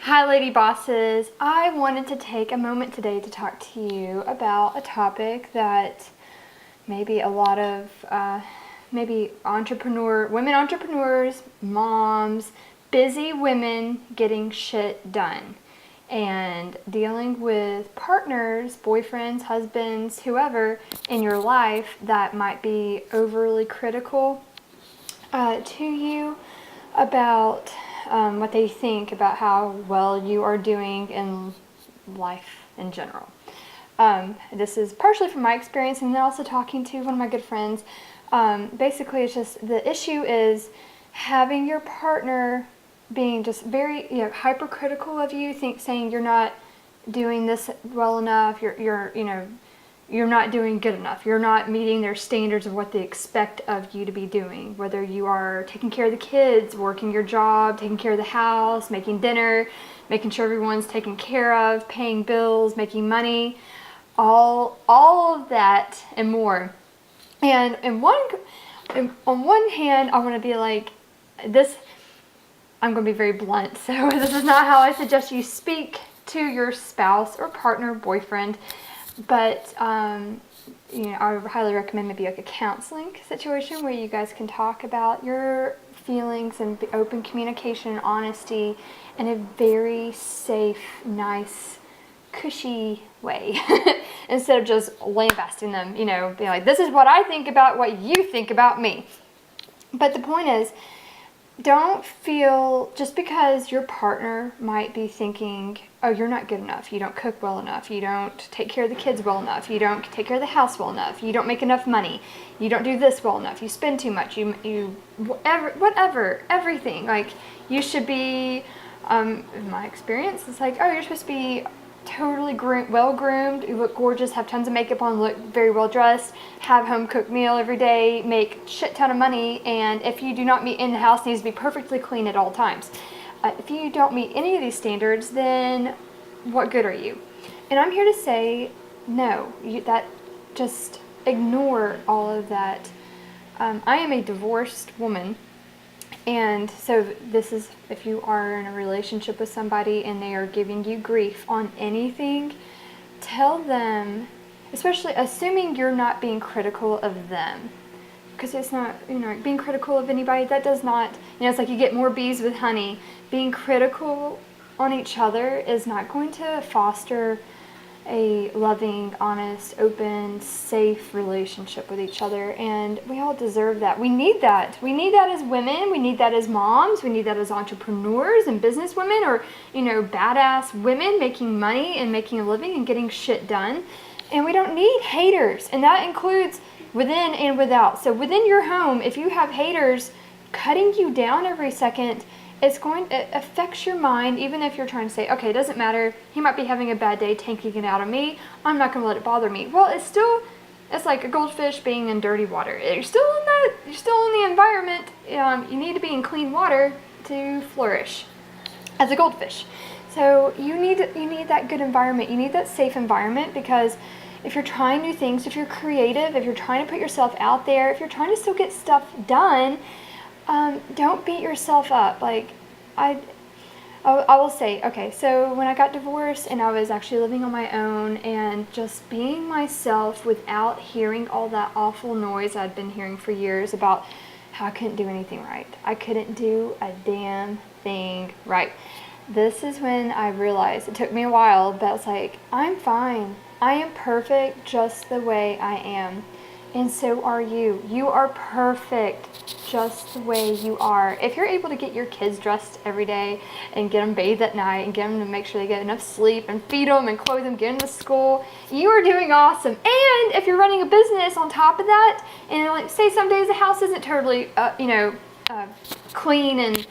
Hi, Lady Bosses. I wanted to take a moment today to talk to you about a topic that maybe a lot of women entrepreneurs, moms, busy women getting shit done, and dealing with partners, boyfriends, husbands, whoever in your life that might be overly critical to you about what they think about how well you are doing in life in general. This is partially from my experience, and then also talking to one of my good friends. Basically, it's just the issue is having your partner being just very hypercritical of you, saying you're not doing this well enough, you're not doing good enough. You're not meeting their standards of what they expect of you to be doing. Whether you are taking care of the kids, working your job, taking care of the house, making dinner, making sure everyone's taken care of, paying bills, making money, all of that and more. And on one hand, I want to be like, this, I'm going to be very blunt. So this is not how I suggest you speak to your spouse or partner, boyfriend. But, I would highly recommend maybe like a counseling situation where you guys can talk about your feelings and open communication and honesty in a very safe, nice, cushy way. Instead of just lambasting them, being like, this is what I think about what you think about me. But the point is, don't feel, just because your partner might be thinking, oh, you're not good enough, you don't cook well enough, you don't take care of the kids well enough, you don't take care of the house well enough, you don't make enough money, you don't do this well enough, you spend too much, whatever, everything. Like, you should be, in my experience, it's like, oh, you're supposed to be totally well-groomed, you look gorgeous, have tons of makeup on, look very well-dressed, have home-cooked meal every day, make shit ton of money, and if you do not meet in the house, needs to be perfectly clean at all times. If you don't meet any of these standards, then what good are you? And I'm here to say, no, just ignore all of that. I am a divorced woman. And so this is, if you are in a relationship with somebody and they are giving you grief on anything, tell them, especially assuming you're not being critical of them. Because it's not, being critical of anybody, that does not, it's like you get more bees with honey. Being critical on each other is not going to foster a loving, honest, open, safe relationship with each other, and we all deserve that. We need that. We need that as women. We need that as moms. We need that as entrepreneurs and business women, or badass women making money and making a living and getting shit done. And we don't need haters, and that includes within and without. So within your home, if you have haters cutting you down every second, it affects your mind, even if you're trying to say, okay, it doesn't matter, he might be having a bad day tanking it out of me, I'm not going to let it bother me. Well, it's like a goldfish being in dirty water. You're still in the environment. You need to be in clean water to flourish as a goldfish. So you need that good environment. You need that safe environment, because if you're trying new things, if you're creative, if you're trying to put yourself out there, if you're trying to still get stuff done, don't beat yourself up. Like, I will say, okay, so when I got divorced and I was actually living on my own and just being myself without hearing all that awful noise I'd been hearing for years about how I couldn't do anything right. I couldn't do a damn thing right. This is when I realized, it took me a while, but I was like, I'm fine. I am perfect just the way I am. And so are you. You are perfect just the way you are. If you're able to get your kids dressed every day and get them bathed at night and get them to make sure they get enough sleep and feed them and clothe them, get them to school, you are doing awesome. And if you're running a business on top of that, and like, say some days the house isn't totally, clean and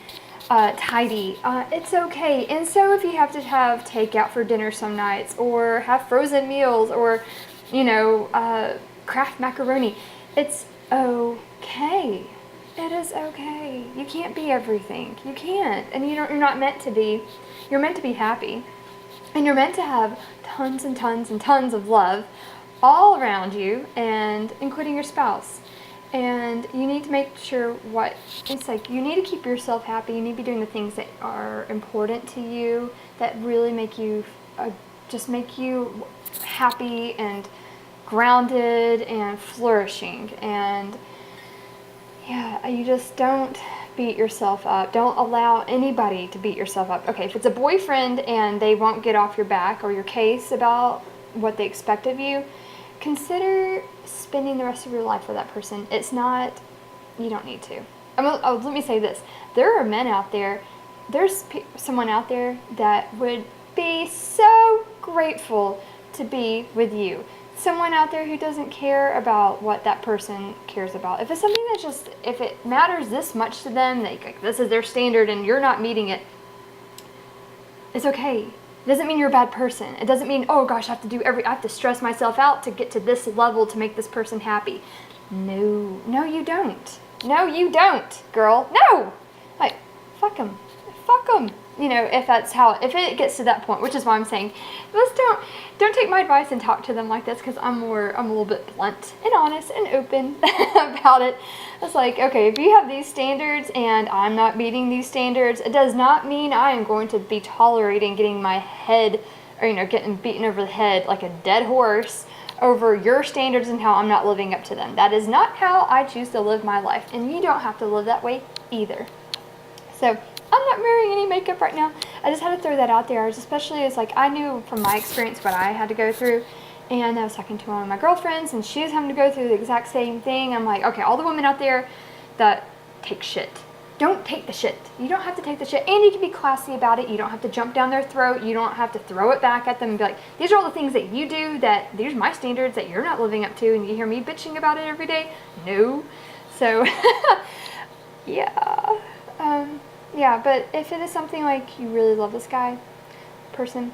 tidy, it's okay. And so if you have to have takeout for dinner some nights, or have frozen meals, or Kraft macaroni, it's okay. It is okay. You can't be everything. You can't, and you're not meant to be. You're meant to be happy, and you're meant to have tons and tons and tons of love all around you, and including your spouse. And you need to make sure what it's like. You need to keep yourself happy. You need to be doing the things that are important to you, that really make you just make you happy and grounded and flourishing. And yeah, you just don't beat yourself up. Don't allow anybody to beat yourself up. Okay, if it's a boyfriend and they won't get off your back or your case about what they expect of you, consider spending the rest of your life with that person. It's not, you don't need to. Let me say this. There are men out there, there's someone out there that would be so grateful to be with you. Someone out there who doesn't care about what that person cares about. If it's something that just, if it matters this much to them, like this is their standard and you're not meeting it, it's okay. It doesn't mean you're a bad person. It doesn't mean, oh gosh, I have to stress myself out to get to this level to make this person happy. No, you don't. No, you don't, girl. No! Like, fuck them. Fuck them. You know, if it gets to that point, which is why I'm saying, don't take my advice and talk to them like this, because I'm a little bit blunt and honest and open about it. It's like, okay, if you have these standards and I'm not meeting these standards, it does not mean I am going to be tolerating getting my head, or, getting beaten over the head like a dead horse over your standards and how I'm not living up to them. That is not how I choose to live my life, and you don't have to live that way either. So I'm not wearing any makeup right now. I just had to throw that out there, especially as like I knew from my experience what I had to go through, and I was talking to one of my girlfriends and she was having to go through the exact same thing. I'm like, okay, all the women out there that take shit, don't take the shit. You don't have to take the shit, and you can be classy about it. You don't have to jump down their throat. You don't have to throw it back at them and be like, these are all the things that you do, that these are my standards that you're not living up to, and you hear me bitching about it every day. No. So yeah. Yeah, but if it is something like you really love this person,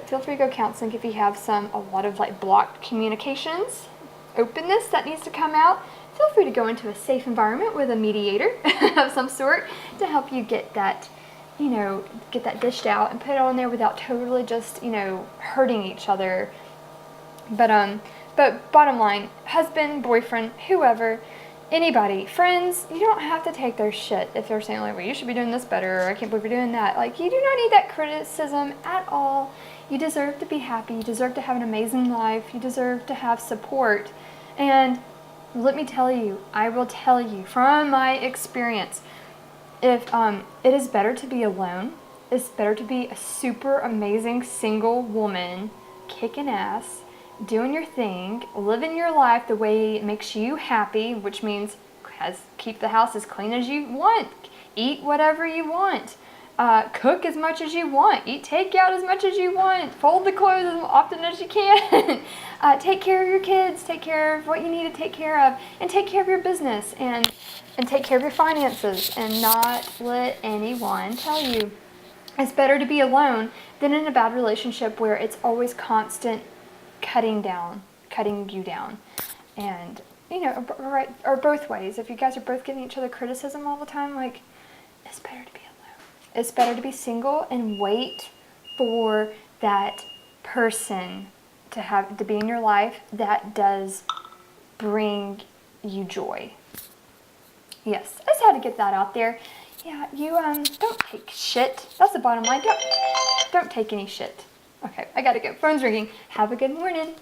feel free to go counseling if you have a lot of like blocked communications, openness that needs to come out. Feel free to go into a safe environment with a mediator of some sort to help you get that, get that dished out and put it on there without totally just, hurting each other. But bottom line, husband, boyfriend, whoever, anybody, friends, you don't have to take their shit if they're saying like, well, you should be doing this better, or I can't believe you're doing that. Like, you do not need that criticism at all. You deserve to be happy. You deserve to have an amazing life. You deserve to have support. And let me tell you, I will tell you from my experience, if it is better to be alone, it's better to be a super amazing single woman kicking ass, doing your thing, living your life the way it makes you happy, which means keep the house as clean as you want, eat whatever you want, cook as much as you want, eat takeout as much as you want, fold the clothes as often as you can, take care of your kids, take care of what you need to take care of, and take care of your business, and take care of your finances, and not let anyone tell you. It's better to be alone than in a bad relationship where it's always constant cutting you down. And, or both ways. If you guys are both giving each other criticism all the time, like, it's better to be alone. It's better to be single and wait for that person to be in your life that does bring you joy. Yes, I just had to get that out there. Yeah, you don't take shit. That's the bottom line. Don't take any shit. Okay, I gotta go. Phone's ringing. Have a good morning.